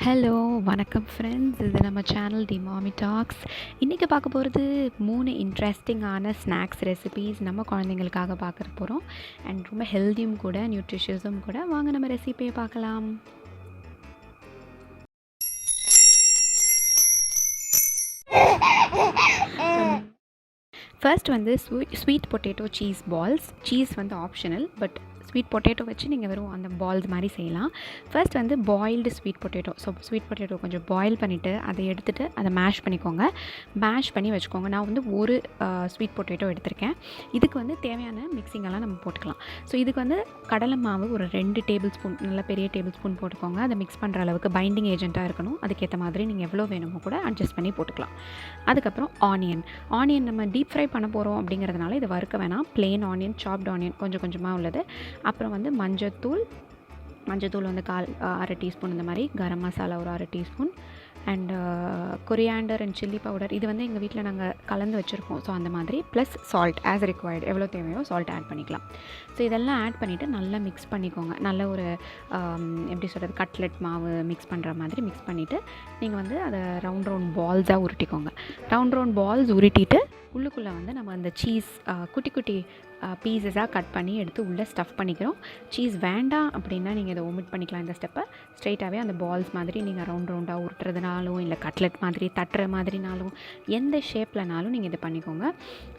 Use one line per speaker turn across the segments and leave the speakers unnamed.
Hello வணக்கம் friends, இது நம்ம சேனல் தி மாமி டாக்ஸ். இன்றைக்கி பார்க்க போகிறது 3 இன்ட்ரெஸ்டிங்கான ஸ்நாக்ஸ் ரெசிபீஸ் நம்ம குழந்தைங்களுக்காக பார்க்க போகிறோம். அண்ட் ரொம்ப ஹெல்த்தியும் கூட, நியூட்ரிஷியஸும் கூட. வாங்க நம்ம ரெசிபியை பார்க்கலாம். ஃபர்ஸ்ட் வந்து sweet potato cheese balls. Cheese வந்து ஆப்ஷனல், பட் ஸ்வீட் பொட்டேட்டோ வச்சு நீங்கள் வெறும் அந்த பால்ஸ் மாதிரி செய்யலாம். ஃபர்ஸ்ட் வந்து boiled sweet potato. So sweet potato கொஞ்சம் பாயில் பண்ணிவிட்டு அதை எடுத்துகிட்டு அதை மேஷ் பண்ணிக்கோங்க. மேஷ் பண்ணி வச்சுக்கோங்க. நான் வந்து ஒரு ஸ்வீட் பொட்டேட்டோ எடுத்திருக்கேன். இதுக்கு வந்து தேவையான மிக்சிங்கெல்லாம் நம்ம போட்டுக்கலாம். ஸோ இதுக்கு வந்து கடலை மாவு ஒரு 2 டேபிள் ஸ்பூன், நல்ல பெரிய டேபிள் ஸ்பூன் போட்டுக்கோங்க. அதை மிக்ஸ் பண்ணுற அளவுக்கு பைண்டிங் ஏஜென்ட்டாக இருக்கணும். அதுக்கேற்ற மாதிரி நீங்கள் எவ்வளோ வேணுமோ கூட அட்ஜஸ்ட் பண்ணி போட்டுக்கலாம். அதுக்கப்புறம் ஆனியன் நம்ம டீப் ஃப்ரை பண்ண போகிறோம் அப்படிங்கிறதுனால இதை வறுக்க வேணாம். பிளெயின் ஆனியன், சாப்ட் ஆனியன் கொஞ்சம் கொஞ்சமாக உள்ளது. அப்புறம் வந்து மஞ்சத்தூள் வந்து அரை டீஸ்பூன், இந்த மாதிரி கரம் மசாலா ஒரு அரை teaspoon, and coriander and chilli powder. இது வந்து எங்கள் வீட்டில் நாங்கள் கலந்து வச்சுருக்கோம். ஸோ அந்த மாதிரி ப்ளஸ் சால்ட் ஆஸ் ரிக்வயர்டு, எவ்வளோ தேவையோ சால்ட் ஆட் பண்ணிக்கலாம். ஸோ இதெல்லாம் ஆட் பண்ணிவிட்டு நல்லா மிக்ஸ் பண்ணிக்கோங்க. நல்ல ஒரு எப்படி சொல்கிறது, கட்லெட் மாவு மிக்ஸ் பண்ணுற மாதிரி மிக்ஸ் பண்ணிவிட்டு நீங்கள் வந்து அதை ரவுண்ட் பால்ஸாக உருட்டிக்கோங்க. ரவுண்ட் பால்ஸ் உருட்டிட்டு உள்ளுக்குள்ளே வந்து நம்ம அந்த சீஸ் குட்டி குட்டி பீசஸாக கட் பண்ணி எடுத்து உள்ளே ஸ்டஃப் பண்ணிக்கிறோம். சீஸ் வேண்டாம் அப்படின்னா நீங்கள் இதை ஒமிட் பண்ணிக்கலாம். இந்த ஸ்டெப்பை ஸ்ட்ரைட்டாகவே அந்த பால்ஸ் மாதிரி நீங்கள் ரவுண்டாக உருட்டுறதுனாலும் இல்லை கட்லெட் மாதிரி தட்டுற மாதிரினாலும் எந்த ஷேப்லனாலும் நீங்கள் இதை பண்ணிக்கோங்க.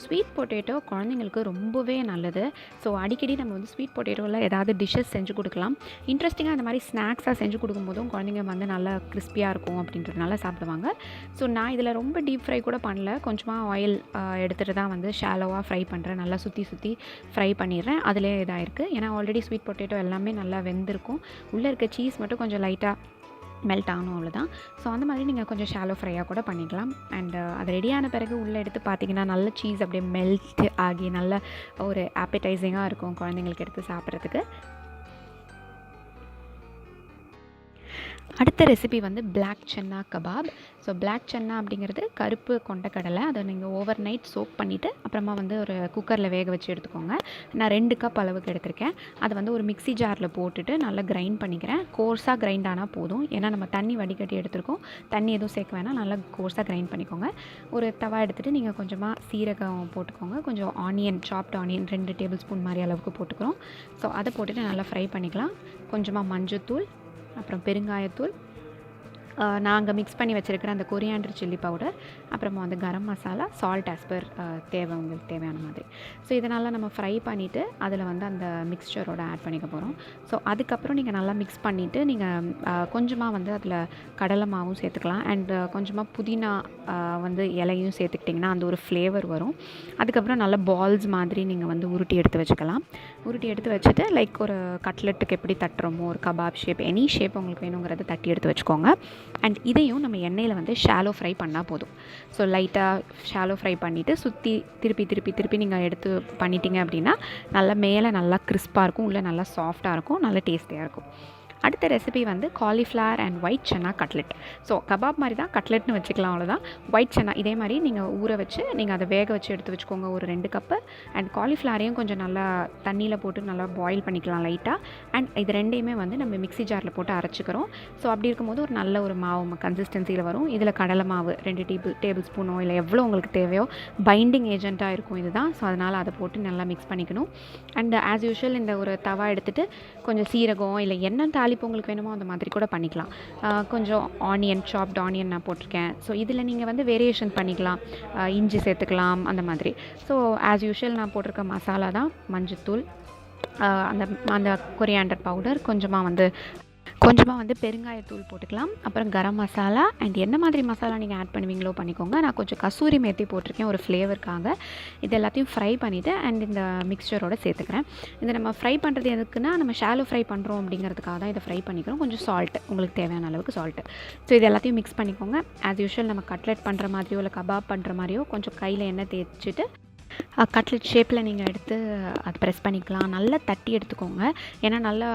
ஸ்வீட் பொட்டேட்டோ குழந்தைங்களுக்கு ரொம்பவே நல்லது. ஸோ அடிக்கடி நம்ம வந்து ஸ்வீட் பொட்டேட்டோவில் ஏதாவது டிஷ்ஷஸ் செஞ்சு கொடுக்கலாம். இன்ட்ரெஸ்டிங்காக அந்த மாதிரி ஸ்நாக்ஸாக செஞ்சு கொடுக்கும்போதும் குழந்தைங்க வந்து நல்லா கிறிஸ்பியாக இருக்கும் அப்படின்றதுனால சாப்பிடுவாங்க. ஸோ நான் இதில் ரொம்ப டீப் ஃப்ரை கூட பண்ணல. கொஞ்சமாக ஆயில் எடுத்துகிட்டு தான் வந்து ஷாலோவாக ஃப்ரை பண்ணுறேன். நல்லா சுற்றி ஃப்ரை பண்ணிடுறேன். அதிலே இதாக இருக்குது. ஏன்னா ஆல்ரெடி ஸ்வீட் பொட்டேட்டோ எல்லாமே நல்லா வெந்திருக்கும். உள்ளே இருக்க சீஸ் மட்டும் கொஞ்சம் லைட்டாக மெல்ட் ஆகணும், அவ்வளோதான். ஸோ அந்த மாதிரி நீங்கள் கொஞ்சம் ஷாலோ ஃப்ரையாக கூட பண்ணிக்கலாம். அண்ட் அது ரெடியான பிறகு உள்ளே எடுத்து பார்த்தீங்கன்னா நல்ல சீஸ் அப்படியே மெல்ட் ஆகி நல்ல ஒரு ஆப்படைசிங்காக இருக்கும் குழந்தைங்களுக்கு எடுத்து சாப்பிட்றதுக்கு. அடுத்த ரெசிபி வந்து பிளாக் சென்னா கபாப். ஸோ பிளாக் சென்னா அப்படிங்கிறது கருப்பு கொண்டக்கடலை. அதை நீங்கள் ஓவர் நைட் சோக் பண்ணிவிட்டு அப்புறமா வந்து ஒரு குக்கரில் வேக வச்சு எடுத்துக்கோங்க. நான் 2 கப் அளவுக்கு எடுத்திருக்கேன். அதை வந்து ஒரு மிக்ஸி ஜாரில் போட்டுட்டு நல்லா கிரைண்ட் பண்ணிக்கிறேன். கோர்ஸாக கிரைண்ட் ஆனால் போதும். ஏன்னா நம்ம தண்ணி வடிகட்டி எடுத்துருக்கோம். தண்ணி எதுவும் சேர்க்க வேணாம். நல்லா கோர்ஸாக கிரைண்ட் பண்ணிக்கோங்க. ஒரு தவா எடுத்துகிட்டு நீங்கள் கொஞ்சமாக சீரகம் போட்டுக்கோங்க. கொஞ்சம் onion, soft onion 2 table spoon மாதிரி அளவுக்கு போட்டுக்கிறோம். ஸோ அதை போட்டுட்டு நல்லா ஃப்ரை பண்ணிக்கலாம். கொஞ்சமாக மஞ்சத்தூள், அப்புறம் பெருங்காயத்தூள், நாங்கள் மிக்ஸ் பண்ணி வச்சுருக்கிற அந்த கொரியாண்டர் சில்லி பவுடர், அப்புறமா வந்து garam masala, salt as per தேவை, உங்களுக்கு தேவையான மாதிரி. ஸோ இதனால் நம்ம ஃப்ரை பண்ணிவிட்டு அதில் வந்து அந்த மிக்ஸ்சரோட ஆட் பண்ணிக்க போகிறோம். ஸோ அதுக்கப்புறம் நீங்கள் நல்லா மிக்ஸ் பண்ணிவிட்டு நீங்கள் கொஞ்சமாக வந்து அதில் கடலை மாவும் சேர்த்துக்கலாம். அண்ட் கொஞ்சமாக புதினா வந்து இலையும் சேர்த்துக்கிட்டிங்கன்னா அந்த ஒரு ஃப்ளேவர் வரும். அதுக்கப்புறம் நல்ல பால்ஸ் மாதிரி நீங்கள் வந்து உருட்டி எடுத்து வச்சுக்கலாம். உருட்டி எடுத்து வச்சுட்டு லைக் ஒரு கட்லெட்டுக்கு எப்படி தட்டுறோமோ, ஒரு கபாப் ஷேப், எனி ஷேப் உங்களுக்கு வேணுங்கிறத தட்டி எடுத்து வச்சுக்கோங்க. அண்ட் இதையும் நம்ம எண்ணெயில் வந்து ஷாலோ ஃப்ரை பண்ணால் போதும். ஸோ லைட்டாக ஷாலோ ஃப்ரை பண்ணிவிட்டு சுற்றி திருப்பி நீங்கள் எடுத்து பண்ணிட்டீங்க அப்படின்னா நல்லா மேலே நல்லா கிறிஸ்பாக இருக்கும், உள்ளே நல்லா சாஃப்டாக இருக்கும், நல்லா டேஸ்டியாக இருக்கும். அடுத்த ரெசிபி வந்து cauliflower and white chana cutlet. So kebab மாதிரி தான், கட்லெட்னு வச்சுக்கலாம், அவ்வளோதான். ஒயிட் சென்னா இதே மாதிரி நீங்கள் ஊற வச்சு நீங்கள் அதை வேக வச்சு எடுத்து வச்சுக்கோங்க, ஒரு 2 கப்பு. அண்ட் காலிஃப்ளவரையும் கொஞ்சம் நல்லா தண்ணியில் போட்டு நல்லா பாயில் பண்ணிக்கலாம் லைட்டாக. அண்ட் இது ரெண்டையுமே வந்து நம்ம மிக்ஸி ஜாரில் போட்டு அரைச்சிக்கிறோம். ஸோ அப்படி இருக்கும்போது ஒரு நல்ல ஒரு மாவு கன்சிஸ்டன்சியில் வரும். இதில் கடலை மாவு 2 டேபிள் ஸ்பூனோ இல்லை எவ்வளோ உங்களுக்கு தேவையோ, பைண்டிங் ஏஜென்ட்டாக இருக்கும் இதுதான். ஸோ அதனால் அதை போட்டு நல்லா மிக்ஸ் பண்ணிக்கணும். அண்ட் ஆஸ் யூஷுவல் இந்த ஒரு தவா எடுத்துகிட்டு கொஞ்சம் சீரகம் இல்லை எண்ணெய் தாளிப்பு உங்களுக்கு வேணுமோ அந்த மாதிரி கூட பண்ணிக்கலாம். கொஞ்சம் ஆனியன், சாப்ட் ஆனியன் நான் போட்டிருக்கேன். ஸோ இதில் நீங்கள் வந்து வேரியேஷன் பண்ணிக்கலாம், இஞ்சி சேர்த்துக்கலாம் அந்த மாதிரி. ஸோ ஆஸ் யூஷுவல் நான் போட்டிருக்க மசாலா தான் மஞ்சத்தூள், அந்த கொரியாண்டர் பவுடர், கொஞ்சமாக வந்து பெருங்காயத்தூள் போட்டுக்கலாம். அப்புறம் கரம் மசாலா அண்ட் என்ன மாதிரி மசாலா நீங்கள் ஆட் பண்ணுவீங்களோ பண்ணிக்கோங்க. நான் கொஞ்சம் கசூரி மேத்தி போட்டிருக்கேன் ஒரு ஃப்ளேவருக்காக. இது எல்லாத்தையும் ஃப்ரை பண்ணிவிட்டு அண்ட் இந்த மிக்சரோடு சேர்த்துக்கிறேன். இதை நம்ம ஃப்ரை பண்ணுறது எதுக்குன்னா, நம்ம ஷாலோ ஃப்ரை பண்ணுறோம் அப்படிங்கிறதுக்காக தான் இதை ஃப்ரை பண்ணிக்கிறோம். கொஞ்சம் சால்ட், உங்களுக்கு தேவையான அளவுக்கு சால்ட்டு. ஸோ இது எல்லாத்தையும் மிக்ஸ் பண்ணிக்கோங்க. ஆஸ் யூஷுவல் நம்ம கட்லெட் பண்ணுற மாதிரியோ இல்லை கபாப் பண்ணுற மாதிரியோ கொஞ்சம் கையில் எண்ணெய் தேய்ச்சிட்டு கட்லெட் ஷேப்பில் நீங்கள் எடுத்து அது ப்ரெஸ் பண்ணிக்கலாம். நல்லா தட்டி எடுத்துக்கோங்க. ஏன்னா நல்லா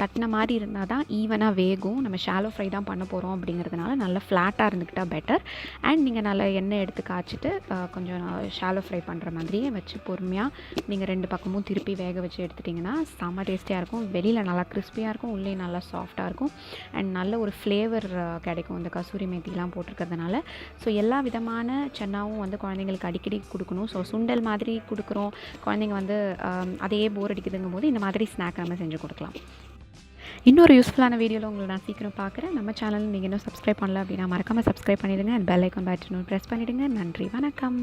தட்டின மாதிரி இருந்தால் தான் ஈவனாக வேகும். நம்ம ஷாலோ ஃப்ரை தான் பண்ண போகிறோம் அப்படிங்கிறதுனால நல்லா ஃப்ளாட்டாக இருந்துக்கிட்டால் பெட்டர். அண்ட் நீங்கள் நல்லா எண்ணெய் எடுத்து காய்ச்சிட்டு கொஞ்சம் ஷாலோ ஃப்ரை பண்ணுற மாதிரியே வச்சு பொறுமையாக நீங்கள் 2 பக்கமும் திருப்பி வேக வச்சு எடுத்துட்டிங்கன்னா செம்ம டேஸ்டியாக இருக்கும். வெளியில் நல்லா கிறிஸ்பியாக இருக்கும், உள்ளே நல்லா சாஃப்டாக இருக்கும். அண்ட் நல்ல ஒரு ஃப்ளேவர் கிடைக்கும் இந்த கசூரி மேத்திலாம் போட்டிருக்கிறதுனால. ஸோ எல்லா விதமான சன்னாவும் வந்து குழந்தைங்களுக்கு அடிக்கடி கொடுக்கணும். ஸோ சுண்டல் மாதிரி கொடுக்குறோம், குழந்தைங்க வந்து அதையே போர் அடிக்குதுங்கும் போது இந்த மாதிரி ஸ்நாக் நம்ம செஞ்சு கொடுக்கலாம். இன்னொரு யூஸ்ஃபுல்லான வீடியோவில் உங்களை நான் சீக்கிரம் பார்க்குறேன். நம்ம சேனல் நீங்கள் இன்னும் சப்ஸ்கிரைப் பண்ணல அப்படின்னா மறக்காமல் சப்ஸ்கிரைப் பண்ணிவிடுங்க. அண்ட் பெல் ஐக்கான் பட்டனும் ப்ரெஸ் பண்ணிவிடுங்க. நன்றி, வணக்கம்.